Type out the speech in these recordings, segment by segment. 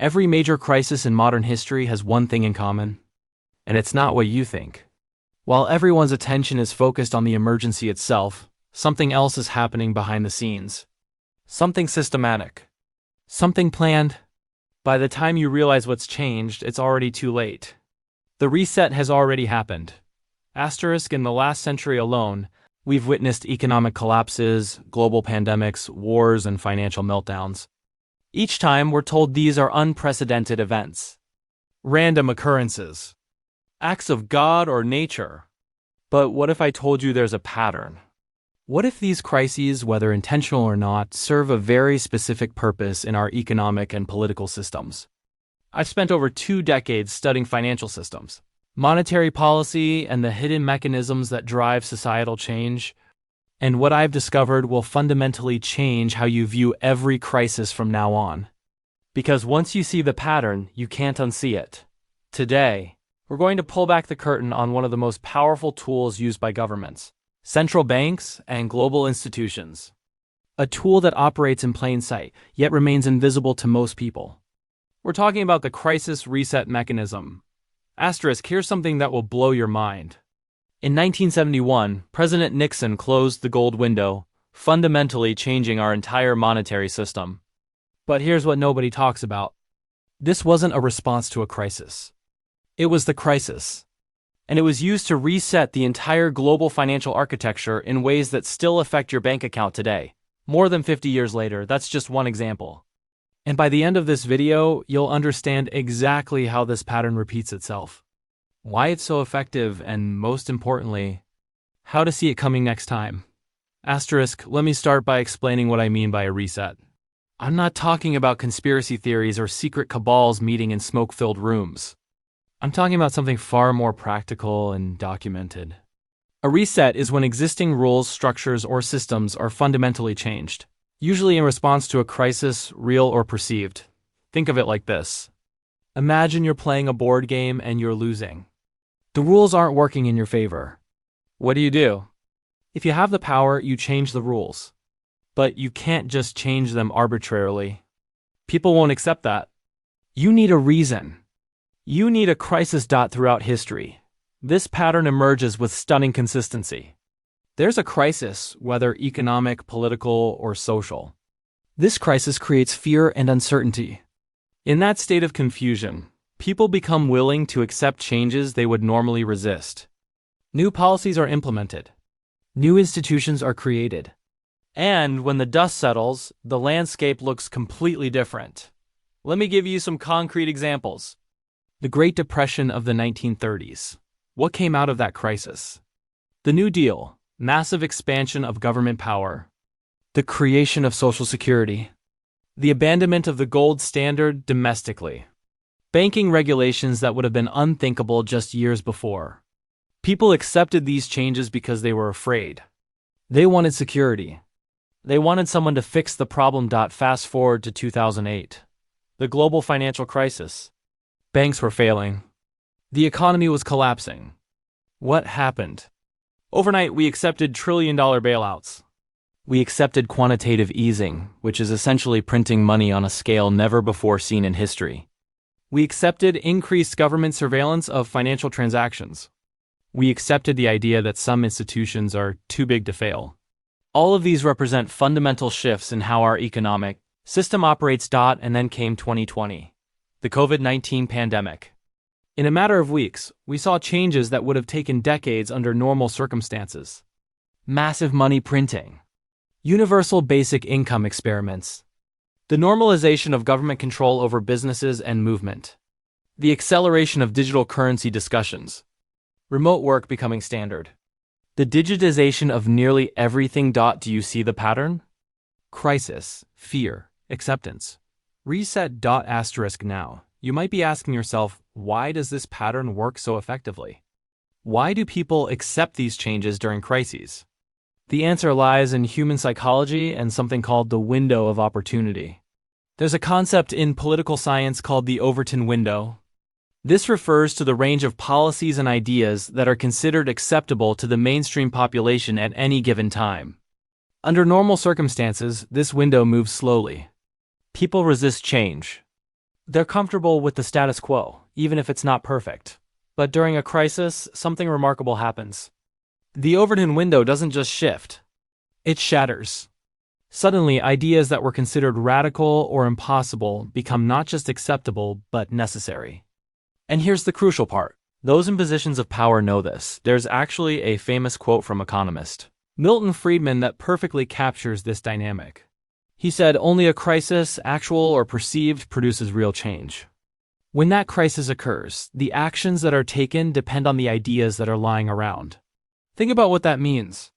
Every major crisis in modern history has one thing in common, and it's not what you think. While everyone's attention is focused on the emergency itself, something else is happening behind the scenes. Something systematic. Something planned. By the time you realize what's changed, it's already too late. The reset has already happened. Asterisk, in the last century alone, we've witnessed economic collapses, global pandemics, wars, and financial meltdowns. Each time, we're told these are unprecedented events. Random occurrences. Acts of God or nature. But what if I told you there's a pattern? What if these crises, whether intentional or not, serve a very specific purpose in our economic and political systems? I've spent over 2 decades studying financial systems, monetary policy, and the hidden mechanisms that drive societal change. And what I've discovered will fundamentally change how you view every crisis from now on. Because once you see the pattern, you can't unsee it. Today, we're going to pull back the curtain on one of the most powerful tools used by governments, central banks, and global institutions. A tool that operates in plain sight, yet remains invisible to most people. We're talking about the crisis reset mechanism. Asterisk, here's something that will blow your mind. In 1971, President Nixon closed the gold window, fundamentally changing our entire monetary system. But here's what nobody talks about. This wasn't a response to a crisis. It was the crisis. And it was used to reset the entire global financial architecture in ways that still affect your bank account today. More than 50 years later, that's just one example. And by the end of this video, you'll understand exactly how this pattern repeats itself, why it's so effective, and most importantly, how to see it coming next time. Asterisk, let me start by explaining what I mean by a reset. I'm not talking about conspiracy theories or secret cabals meeting in smoke-filled rooms. I'm talking about something far more practical and documented. A reset is when existing rules, structures, or systems are fundamentally changed, usually in response to a crisis, real or perceived. Think of it like this. Imagine you're playing a board game and you're losing. The rules aren't working in your favor. What do? If you have the power, you change the rules. But you can't just change them arbitrarily. People won't accept that. You need a reason. You need a crisis. Throughout history, this pattern emerges with stunning consistency. There's a crisis, whether economic, political, or social. This crisis creates fear and uncertainty. In that state of confusion, people become willing to accept changes they would normally resist. New policies are implemented. New institutions are created. And when the dust settles, the landscape looks completely different. Let me give you some concrete examples. The Great Depression of the 1930s. What came out of that crisis? The New Deal. Massive expansion of government power. The creation of Social Security. The abandonment of the gold standard domestically. Banking regulations that would have been unthinkable just years before. People accepted these changes because they were afraid. They wanted security. They wanted someone to fix the problem. Fast forward to 2008. The global financial crisis. Banks were failing. The economy was collapsing. What happened? Overnight, we accepted trillion-dollar bailouts. We accepted quantitative easing, which is essentially printing money on a scale never before seen in history. We accepted increased government surveillance of financial transactions. We accepted the idea that some institutions are too big to fail. All of these represent fundamental shifts in how our economic system operates. And then came 2020, the COVID-19 pandemic. In a matter of weeks, we saw changes that would have taken decades under normal circumstances. Massive money printing. Universal basic income experiments. The normalization of government control over businesses and movement. The acceleration of digital currency discussions. Remote work becoming standard. The digitization of nearly everything. Do you see the pattern? Crisis, fear, acceptance. Reset. Asterisk now. You might be asking yourself, why does this pattern work so effectively? Why do people accept these changes during crises? The answer lies in human psychology and something called the window of opportunity. There's a concept in political science called the Overton window. This refers to the range of policies and ideas that are considered acceptable to the mainstream population at any given time. Under normal circumstances, this window moves slowly. People resist change. They're comfortable with the status quo, even if it's not perfect. But during a crisis, something remarkable happens. The Overton window doesn't just shift, it shatters. Suddenly, ideas that were considered radical or impossible become not just acceptable, but necessary. And here's the crucial part. Those in positions of power know this. There's actually a famous quote from economist Milton Friedman that perfectly captures this dynamic. He said, "Only a crisis, actual or perceived, produces real change." When that crisis occurs, the actions that are taken depend on the ideas that are lying around. Think about what that means.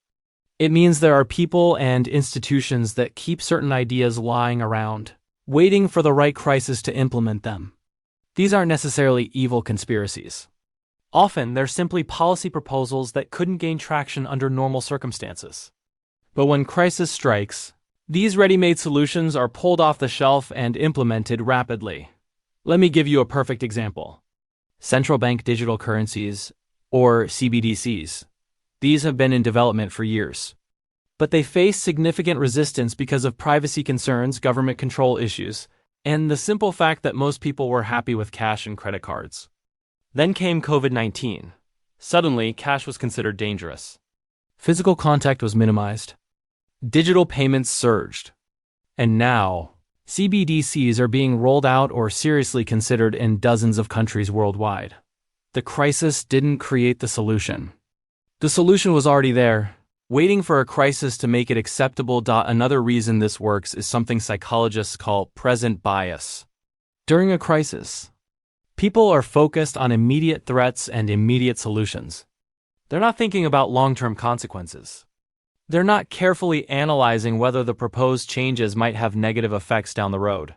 It means there are people and institutions that keep certain ideas lying around, waiting for the right crisis to implement them. These aren't necessarily evil conspiracies. Often, they're simply policy proposals that couldn't gain traction under normal circumstances. But when crisis strikes, these ready-made solutions are pulled off the shelf and implemented rapidly. Let me give you a perfect example. Central bank digital currencies, or CBDCs. These have been in development for years. But they face significant resistance because of privacy concerns, government control issues, and the simple fact that most people were happy with cash and credit cards. Then came COVID-19. Suddenly, cash was considered dangerous. Physical contact was minimized. Digital payments surged. And now, CBDCs are being rolled out or seriously considered in dozens of countries worldwide. The crisis didn't create the solution. The solution was already there, waiting for a crisis to make it acceptable. Another reason this works is something psychologists call present bias. During a crisis, people are focused on immediate threats and immediate solutions. They're not thinking about long-term consequences. They're not carefully analyzing whether the proposed changes might have negative effects down the road.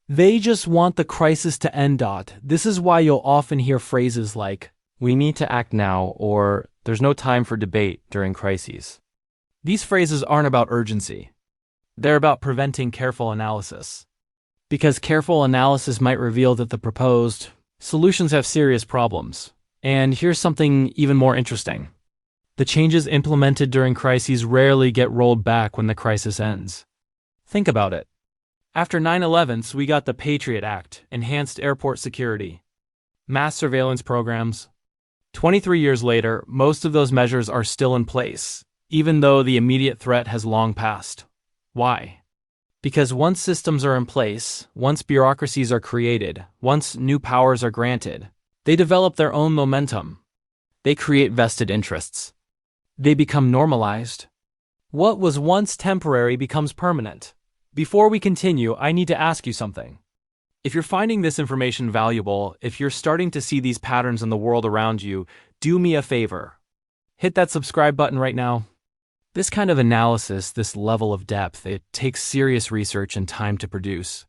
They just want the crisis to end. This is why you'll often hear phrases like, "We need to act now," or "There's no time for debate during crises." These phrases aren't about urgency. They're about preventing careful analysis. Because careful analysis might reveal that the proposed solutions have serious problems. And here's something even more interesting. The changes implemented during crises rarely get rolled back when the crisis ends. Think about it. After 9/11, we got the Patriot Act, enhanced airport security, mass surveillance programs. 23 years later, most of those measures are still in place, even though the immediate threat has long passed. Why? Because once systems are in place, once bureaucracies are created, once new powers are granted, they develop their own momentum. They create vested interests. They become normalized. What was once temporary becomes permanent. Before we continue, I need to ask you something. If you're finding this information valuable, if you're starting to see these patterns in the world around you, do me a favor. Hit that subscribe button right now. This kind of analysis, this level of depth, it takes serious research and time to produce.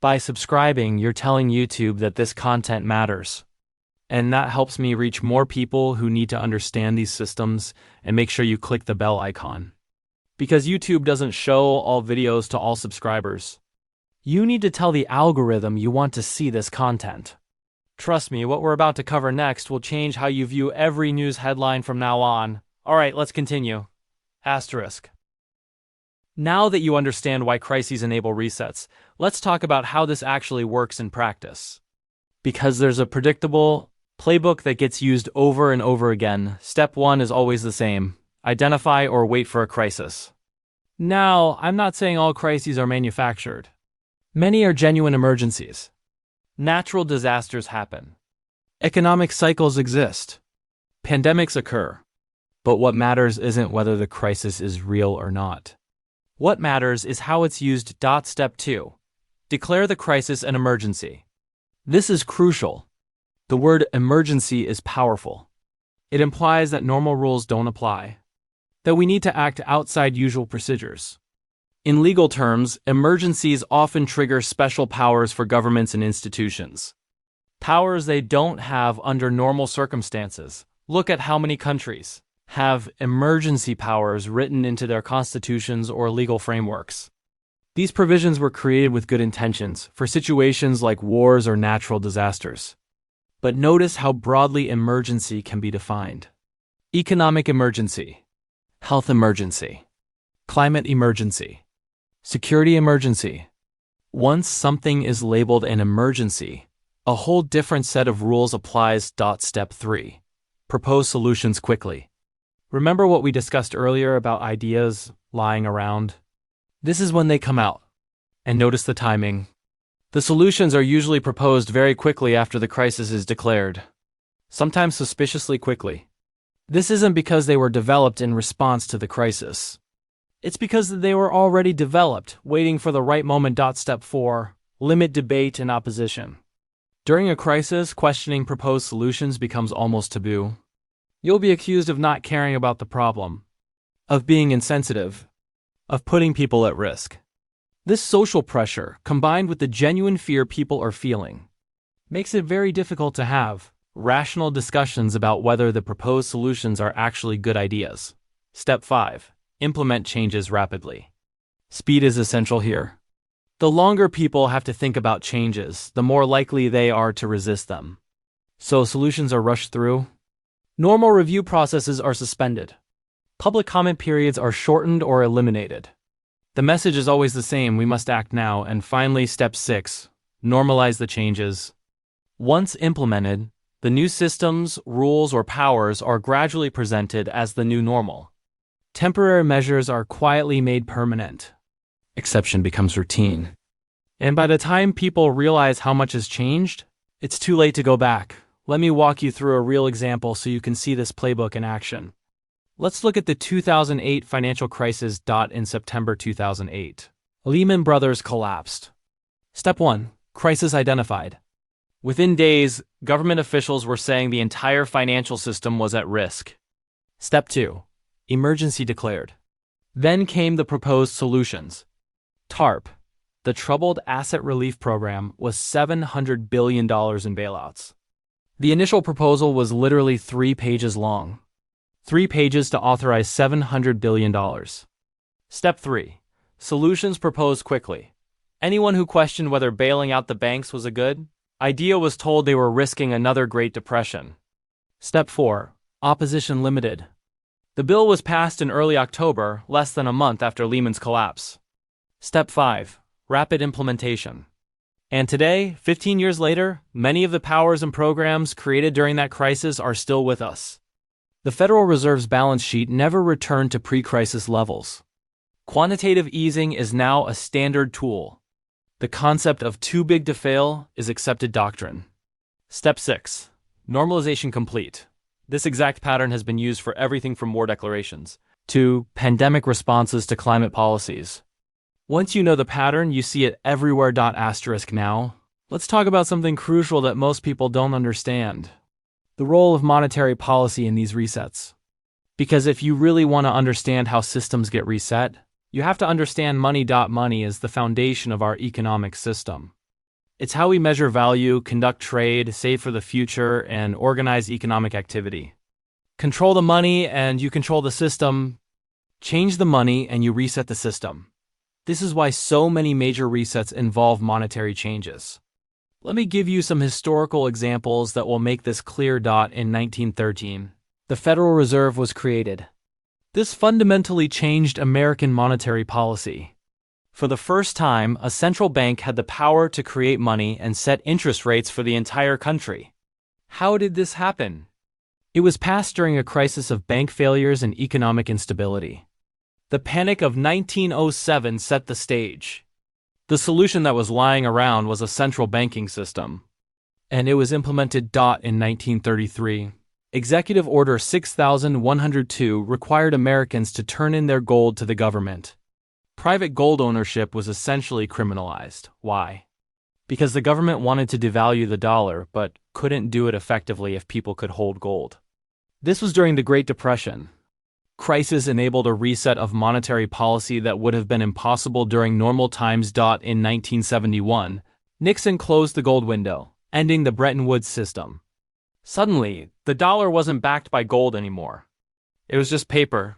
By subscribing, you're telling YouTube that this content matters. And that helps me reach more people who need to understand these systems, and make sure you click the bell icon. Because YouTube doesn't show all videos to all subscribers. You need to tell the algorithm you want to see this content. Trust me, what we're about to cover next will change how you view every news headline from now on. Alright, let's continue. Asterisk. Now that you understand why crises enable resets, let's talk about how this actually works in practice. Because there's a predictable playbook that gets used over and over again, step 1 is always the same. Identify or wait for a crisis. Now, I'm not saying all crises are manufactured. Many are genuine emergencies. Natural disasters happen. Economic cycles exist. Pandemics occur. But what matters isn't whether the crisis is real or not. What matters is how it's used. Step 2. Declare the crisis an emergency. This is crucial. The word emergency is powerful. It implies that normal rules don't apply, that we need to act outside usual procedures. In legal terms, emergencies often trigger special powers for governments and institutions. Powers they don't have under normal circumstances. Look at how many countries have emergency powers written into their constitutions or legal frameworks. These provisions were created with good intentions for situations like wars or natural disasters. But notice how broadly emergency can be defined. Economic emergency, health emergency, climate emergency, security emergency. Once something is labeled an emergency, a whole different set of rules applies. Step 3. Propose solutions quickly. Remember what we discussed earlier about ideas lying around? This is when they come out. And notice the timing. The solutions are usually proposed very quickly after the crisis is declared, sometimes suspiciously quickly. This isn't because they were developed in response to the crisis. It's because they were already developed, waiting for the right moment. Step 4. Limit debate and opposition. During a crisis, questioning proposed solutions becomes almost taboo. You'll be accused of not caring about the problem, of being insensitive, of putting people at risk. This social pressure, combined with the genuine fear people are feeling, makes it very difficult to have rational discussions about whether the proposed solutions are actually good ideas. Step 5. Implement changes rapidly. Speed is essential here. The longer people have to think about changes, the more likely they are to resist them. So solutions are rushed through. Normal review processes are suspended. Public comment periods are shortened or eliminated. The message is always the same: we must act now. And finally, step 6. Normalize the changes. Once implemented, the new systems, rules, or powers are gradually presented as the new normal. Temporary measures are quietly made permanent. Exception becomes routine. And by the time people realize how much has changed, it's too late to go back. Let me walk you through a real example so you can see this playbook in action. Let's look at the 2008 financial crisis. In September 2008, Lehman Brothers collapsed. Step 1. Crisis identified. Within days, government officials were saying the entire financial system was at risk. Step 2. Emergency declared. Then came the proposed solutions. TARP, the Troubled Asset Relief Program, was $700 billion in bailouts. The initial proposal was literally 3 pages long. 3 pages to authorize $700 billion. Step 3. Solutions proposed quickly. Anyone who questioned whether bailing out the banks was a good idea was told they were risking another Great Depression. Step 4. Opposition limited. The bill was passed in early October, less than a month after Lehman's collapse. Step 5. Rapid implementation. And today, 15 years later, many of the powers and programs created during that crisis are still with us. The Federal Reserve's balance sheet never returned to pre-crisis levels. Quantitative easing is now a standard tool. The concept of too big to fail is accepted doctrine. Step 6. Normalization complete. This exact pattern has been used for everything from war declarations to pandemic responses to climate policies. Once you know the pattern, you see it everywhere. Now, let's talk about something crucial that most people don't understand: the role of monetary policy in these resets. Because if you really want to understand how systems get reset, you have to understand money. Money is the foundation of our economic system. It's how we measure value, conduct trade, save for the future, and organize economic activity. Control the money and you control the system. Change the money and you reset the system. This is why so many major resets involve monetary changes. Let me give you some historical examples that will make this clear. In 1913, the Federal Reserve was created. This fundamentally changed American monetary policy. For the first time, a central bank had the power to create money and set interest rates for the entire country. How did this happen? It was passed during a crisis of bank failures and economic instability. The Panic of 1907 set the stage. The solution that was lying around was a central banking system, and it was implemented. In 1933, Executive Order 6102 required Americans to turn in their gold to the government. Private gold ownership was essentially criminalized. Why? Because the government wanted to devalue the dollar, but couldn't do it effectively if people could hold gold. This was during the Great Depression. Crisis enabled a reset of monetary policy that would have been impossible during normal times. In 1971, Nixon closed the gold window, ending the Bretton Woods system. Suddenly, the dollar wasn't backed by gold anymore. It was just paper.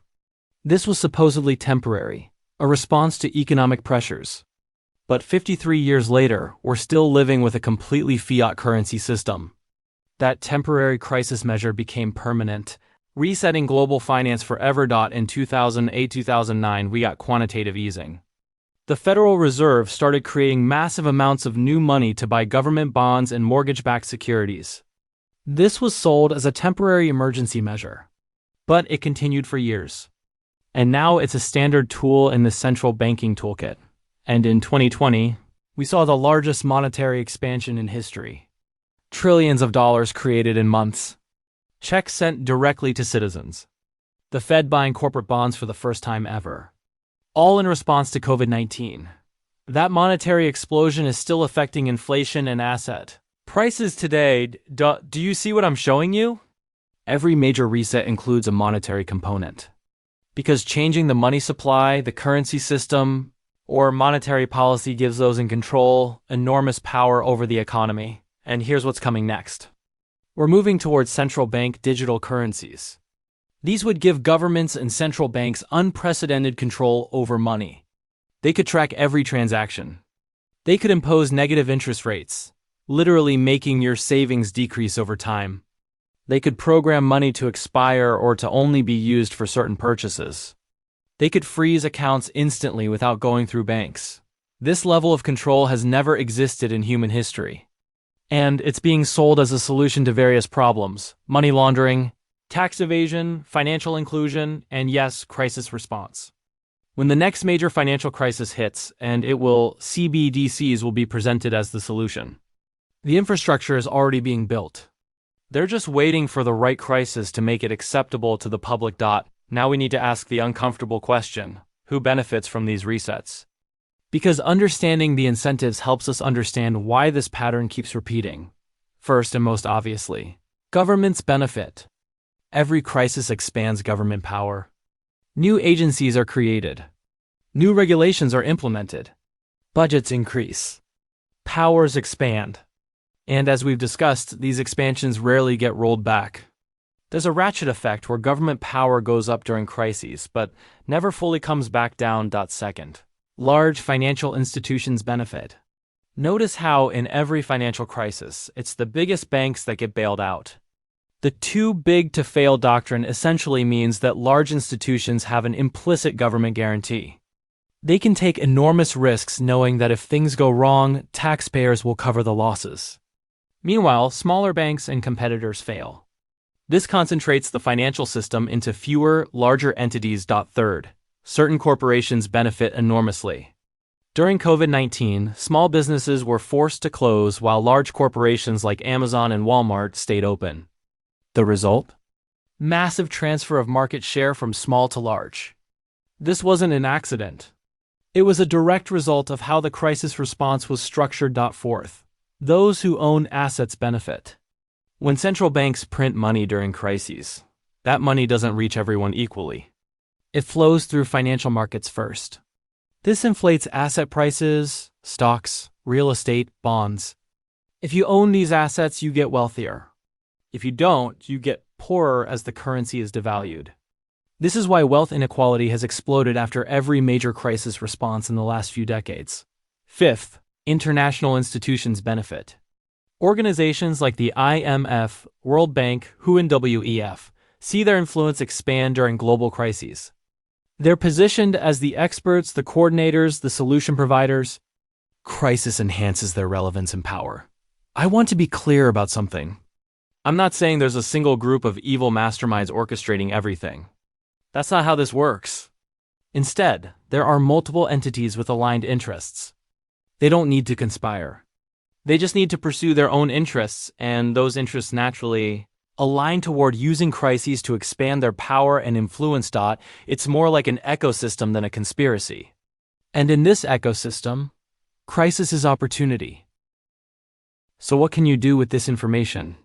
This was supposedly temporary, a response to economic pressures. But 53 years later, we're still living with a completely fiat currency system. That temporary crisis measure became permanent, resetting global finance forever. In 2008-2009, we got quantitative easing. The Federal Reserve started creating massive amounts of new money to buy government bonds and mortgage-backed securities. This was sold as a temporary emergency measure, but it continued for years. And now it's a standard tool in the central banking toolkit. And in 2020, we saw the largest monetary expansion in history. Trillions of dollars created in months. Checks sent directly to citizens. The Fed buying corporate bonds for the first time ever. All in response to COVID-19. That monetary explosion is still affecting inflation and asset prices today. Do you see what I'm showing you? Every major reset includes a monetary component. Because changing the money supply, the currency system, or monetary policy gives those in control enormous power over the economy. And here's what's coming next. We're moving towards central bank digital currencies. These would give governments and central banks unprecedented control over money. They could track every transaction. They could impose negative interest rates, literally making your savings decrease over time. They could program money to expire or to only be used for certain purchases. They could freeze accounts instantly without going through banks. This level of control has never existed in human history. And it's being sold as a solution to various problems: money laundering, tax evasion, financial inclusion, and yes, crisis response. When the next major financial crisis hits, and it will, CBDCs will be presented as the solution. The infrastructure is already being built. They're just waiting for the right crisis to make it acceptable to the public. Now we need to ask the uncomfortable question: who benefits from these resets? Because understanding the incentives helps us understand why this pattern keeps repeating. First and most obviously, governments benefit. Every crisis expands government power. New agencies are created. New regulations are implemented. Budgets increase. Powers expand. And as we've discussed, these expansions rarely get rolled back. There's a ratchet effect where government power goes up during crises, but never fully comes back down. Second, large financial institutions benefit. Notice how in every financial crisis, it's the biggest banks that get bailed out. The too big to fail doctrine essentially means that large institutions have an implicit government guarantee. They can take enormous risks knowing that if things go wrong, taxpayers will cover the losses. Meanwhile, smaller banks and competitors fail. This concentrates the financial system into fewer, larger entities. Third, certain corporations benefit enormously. During COVID-19, small businesses were forced to close while large corporations like Amazon and Walmart stayed open. The result? Massive transfer of market share from small to large. This wasn't an accident. It was a direct result of how the crisis response was structured. Fourth, those who own assets benefit. When central banks print money during crises, that money doesn't reach everyone equally. It flows through financial markets first. This inflates asset prices, stocks, real estate, bonds. If you own these assets, you get wealthier. If you don't, you get poorer as the currency is devalued. This is why wealth inequality has exploded after every major crisis response in the last few decades. Fifth, international institutions benefit. Organizations like the IMF, World Bank, WHO, and WEF see their influence expand during global crises. They're positioned as the experts, the coordinators, the solution providers. Crisis enhances their relevance and power. I want to be clear about something. I'm not saying there's a single group of evil masterminds orchestrating everything. That's not how this works. Instead, there are multiple entities with aligned interests. They don't need to conspire. They just need to pursue their own interests, and those interests naturally align toward using crises to expand their power and influence. It's more like an ecosystem than a conspiracy. And in this ecosystem, crisis is opportunity. So what can you do with this information?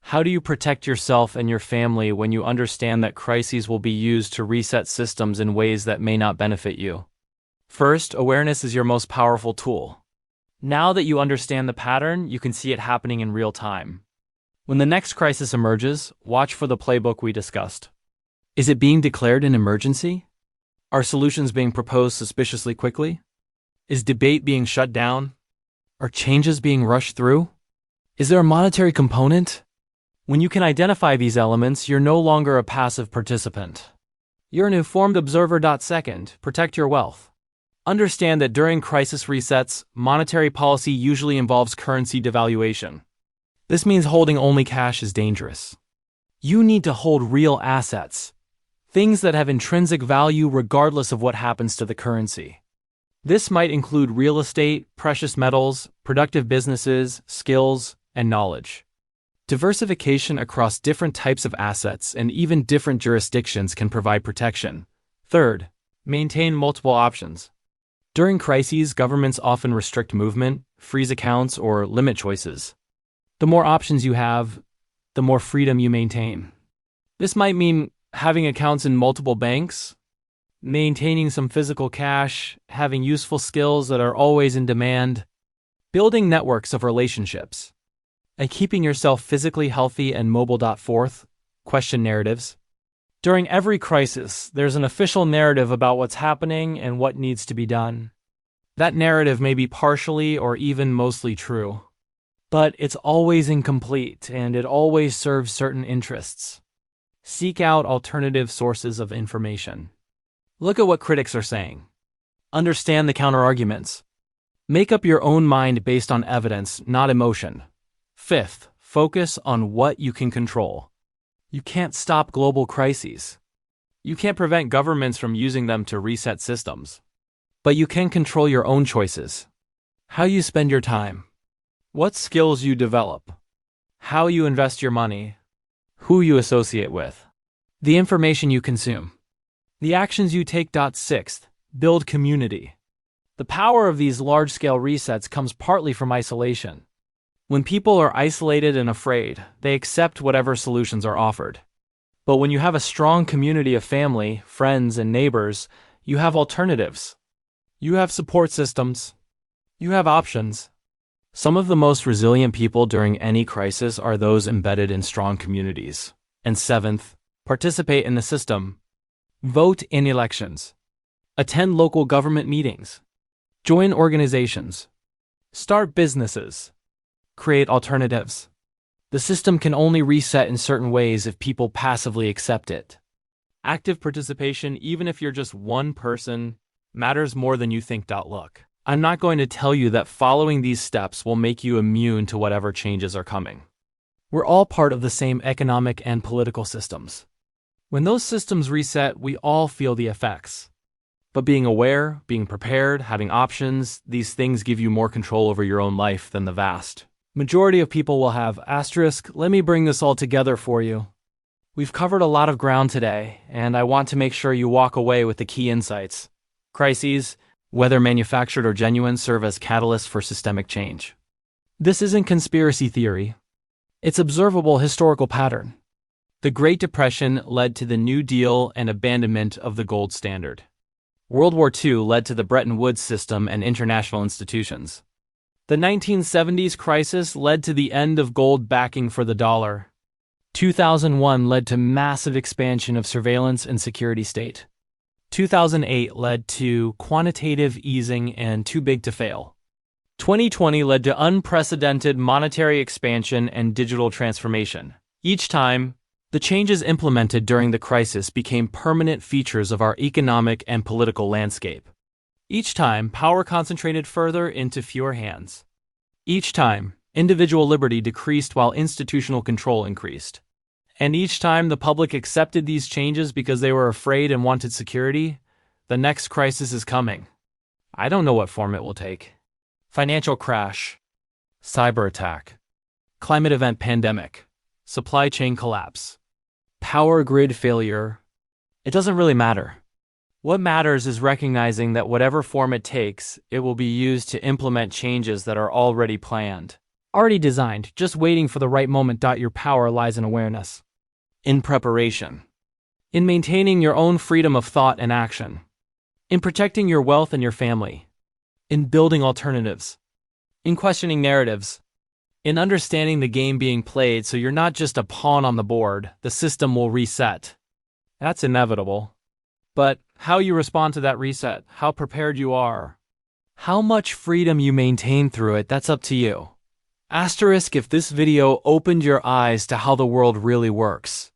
How do you protect yourself and your family when you understand that crises will be used to reset systems in ways that may not benefit you? First, awareness is your most powerful tool. Now that you understand the pattern, you can see it happening in real time. When the next crisis emerges, watch for the playbook we discussed. Is it being declared an emergency? Are solutions being proposed suspiciously quickly? Is debate being shut down? Are changes being rushed through? Is there a monetary component? When you can identify these elements, you're no longer a passive participant. You're an informed observer. Second, protect your wealth. Understand that during crisis resets, monetary policy usually involves currency devaluation. This means holding only cash is dangerous. You need to hold real assets, things that have intrinsic value regardless of what happens to the currency. This might include real estate, precious metals, productive businesses, skills, and knowledge. Diversification across different types of assets and even different jurisdictions can provide protection. Third, maintain multiple options. During crises, governments often restrict movement, freeze accounts, or limit choices. The more options you have, the more freedom you maintain. This might mean having accounts in multiple banks, maintaining some physical cash, having useful skills that are always in demand, building networks of relationships, and keeping yourself physically healthy and mobile. Fourth, question narratives. During every crisis, there's an official narrative about what's happening and what needs to be done. That narrative may be partially or even mostly true, but it's always incomplete and it always serves certain interests. Seek out alternative sources of information. Look at what critics are saying. Understand the counterarguments. Make up your own mind based on evidence, not emotion. Fifth, focus on what you can control. You can't stop global crises. You can't prevent governments from using them to reset systems. But you can control your own choices. How you spend your time. What skills you develop. How you invest your money. Who you associate with. The information you consume. The actions you take. Sixth, build community. The power of these large-scale resets comes partly from isolation. When people are isolated and afraid, they accept whatever solutions are offered. But when you have a strong community of family, friends, and neighbors, you have alternatives. You have support systems. You have options. Some of the most resilient people during any crisis are those embedded in strong communities. And seventh, participate in the system. Vote in elections. Attend local government meetings. Join organizations. Start businesses. Create alternatives. The system can only reset in certain ways if people passively accept it. Active participation, even if you're just one person, matters more than you think. Look, I'm not going to tell you that following these steps will make you immune to whatever changes are coming. We're all part of the same economic and political systems. When those systems reset, we all feel the effects. But being aware, being prepared, having options, these things give you more control over your own life than the vast majority of people will have. Let me bring this all together for you. We've covered a lot of ground today, and I want to make sure you walk away with the key insights. Crises, whether manufactured or genuine, serve as catalysts for systemic change. This isn't conspiracy theory. It's observable historical pattern. The Great Depression led to the New Deal and abandonment of the gold standard. World War II led to the Bretton Woods system and international institutions. The 1970s crisis led to the end of gold backing for the dollar. 2001 led to massive expansion of surveillance and security state. 2008 led to quantitative easing and too big to fail. 2020 led to unprecedented monetary expansion and digital transformation. Each time, the changes implemented during the crisis became permanent features of our economic and political landscape. Each time, power concentrated further into fewer hands. Each time, individual liberty decreased while institutional control increased. And each time the public accepted these changes because they were afraid and wanted security, the next crisis is coming. I don't know what form it will take. Financial crash, cyber attack, climate event pandemic, supply chain collapse, power grid failure. It doesn't really matter. What matters is recognizing that whatever form it takes, it will be used to implement changes that are already planned, already designed, just waiting for the right moment. Your power lies in awareness, in preparation, in maintaining your own freedom of thought and action, in protecting your wealth and your family, in building alternatives, in questioning narratives, in understanding the game being played so you're not just a pawn on the board. The system will reset. That's inevitable. But how you respond to that reset, how prepared you are, how much freedom you maintain through it, that's up to you. If this video opened your eyes to how the world really works,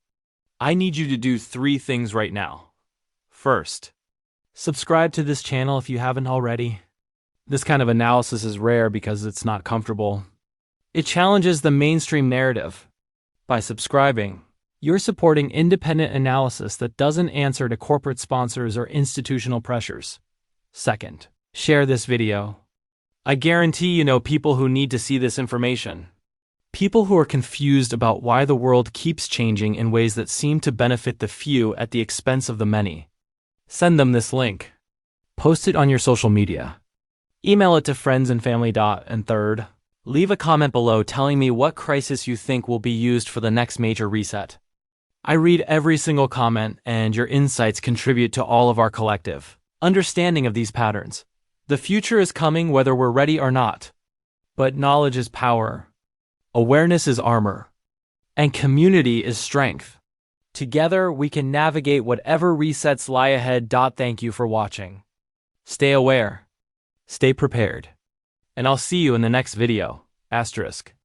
I need you to do 3 things right now. First, Subscribe to this channel if you haven't already. This kind of analysis is rare because it's not comfortable. It challenges the mainstream narrative. By subscribing, you're supporting independent analysis that doesn't answer to corporate sponsors or institutional pressures. Second, share this video. I guarantee you know people who need to see this information. People who are confused about why the world keeps changing in ways that seem to benefit the few at the expense of the many. Send them this link. Post it on your social media. Email it to friends and family. And third, leave a comment below telling me what crisis you think will be used for the next major reset. I read every single comment, and your insights contribute to all of our collective understanding of these patterns. The future is coming whether we're ready or not. But knowledge is power, awareness is armor, and community is strength. Together, we can navigate whatever resets lie ahead. Thank you for watching. Stay aware, stay prepared, and I'll see you in the next video. Asterisk.